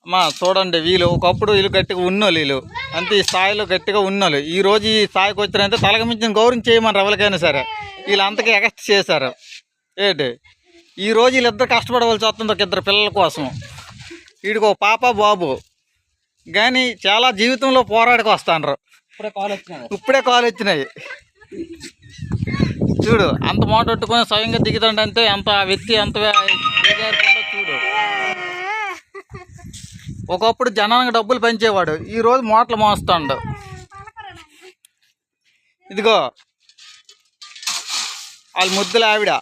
అమ్మా చూడండి, వీళ్ళు ఒకప్పుడు వీళ్ళు గట్టిగా ఉన్నోళ్ళు, వీళ్ళు అంతే ఈ స్థాయిలో గట్టిగా ఉన్నోళ్ళు. ఈ రోజు ఈ స్థాయికి వచ్చినంటే తలకి మించిన గౌరవం చేయమని ఎవరికైనా సరే వీళ్ళు అంతకే ఎగస్ట్ చేశారు. ఏంటి ఈ రోజు వీళ్ళిద్దరు కష్టపడవలసి వస్తుంది ఒక ఇద్దరు పిల్లల కోసం. వీడికి ఒక పాప బాబు, కానీ చాలా జీవితంలో పోరాడికి వస్తాండ్రు. ఇప్పుడే కాలు వచ్చినాయి. చూడు అంత మోటొట్టుకొని స్వయంగా దిగుతుండంటే ఎంత వ్యక్తి ఎంత చూడు. ఒకప్పుడు జనానికి డబ్బులు పెంచేవాడు, ఈరోజు మోటలు మోస్తాడు. ఇదిగో వాళ్ళ ముద్దుల ఆవిడ